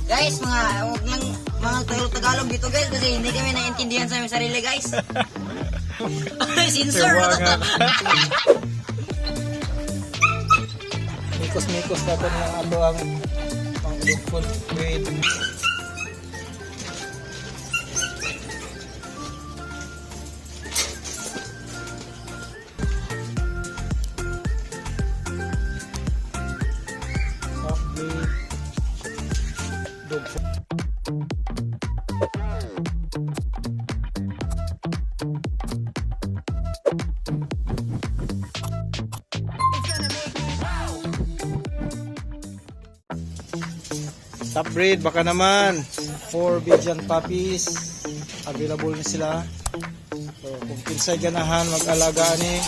Guys, huwag lang mga Tagalog dito guys kasi hindi kami naintindihan sa aming sarili guys. Sinsor na to. Mikos-mikos natin ng ato ang pang-food with dog food. Top breed, baka naman 4 Bijan puppies available na sila. So kung kinsay ganahan mag-alaga ni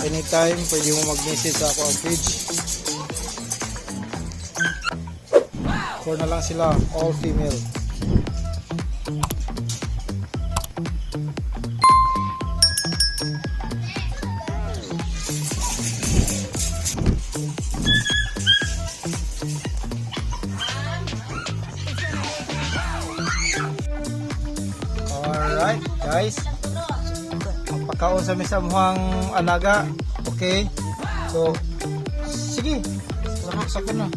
anytime pwede mo mag-message sa ako ang page. 4 na lang sila, all female. Alright guys, magpakaon sa misamuhang alaga. Okay, so sige, sakot na.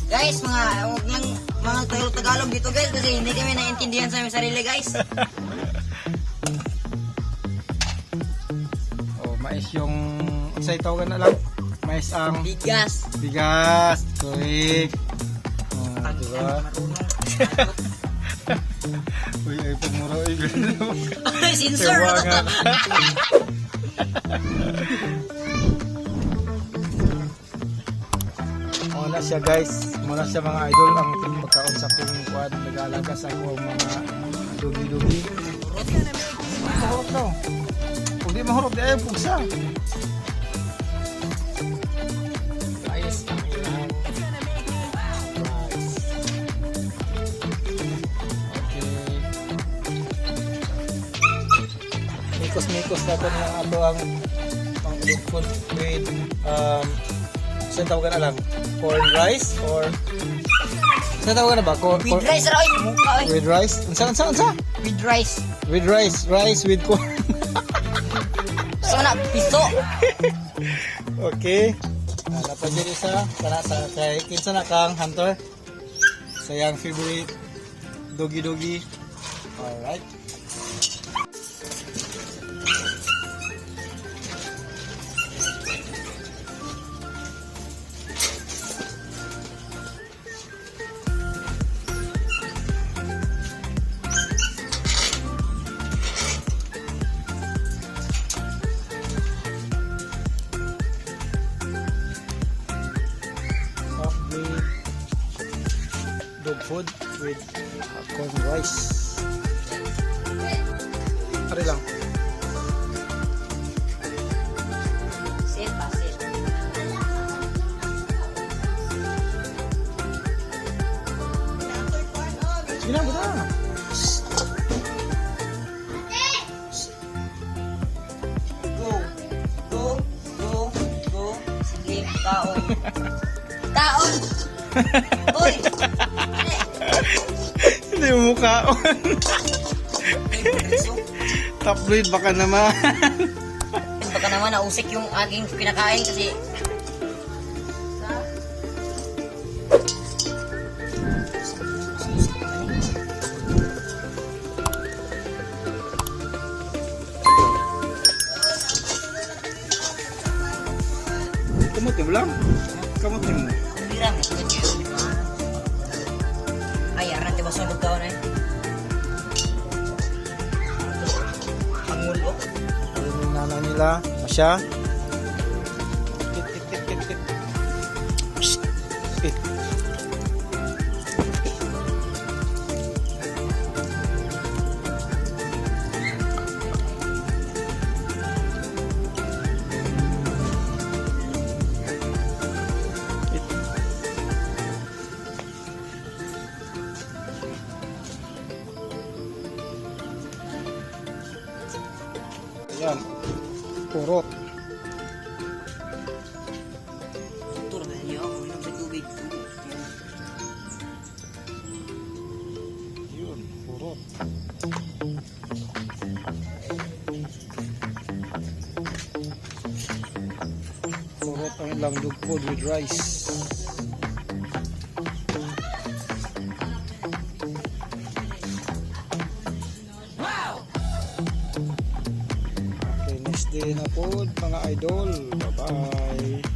Guys, huwag lang mga Tagalog dito guys kasi hindi kami naintindihan sa aming sarili guys. Oh, mais yung say tawagan na lang. Mais ang Bigas. bigas. Tuig. Oh, diba? Uy, ay pumuro Sinsor na to. Muna siya guys, muna siya mga idol ang pagkaon sa kong kuwan, nag-aalaga sa akong mga dugi-dugi. Mahurot daw. Kung di mahurot, di ayaw pugsa. Ayos ang ilang rice. Okay. Mikos-mikos natin ng ato ang pang-food with saan tawagan na lang? Corn rice or saan tawagan na ba? With rice raw yung mukha eh. With rice? Unsa? With rice. With rice. Rice with corn. So na, piso. Okay. Napagdiri sa kay kinsa na kang hunter. Sayang favorite dogi-dogi. Alright. Dog food with corn rice. Pare lang. Sit pa, sit. Sige na, buta na. Go. Sige, taon. Taon! Uy! Hindi mo mukhaon. Top breed, baka naman. Baka naman nausik yung aking kinakain kasi Kamutin mo lang. Kamutin mo. kumbirang. Ay, aran, diba sunog ka na eh. Pangulo. Ayun yung nanay nila. Masya. Pit. Ayan. Purot. Tur na niyo ako ng tubig. ang ilang dog food with rice. Okay, next day na po mga idol. Bye bye.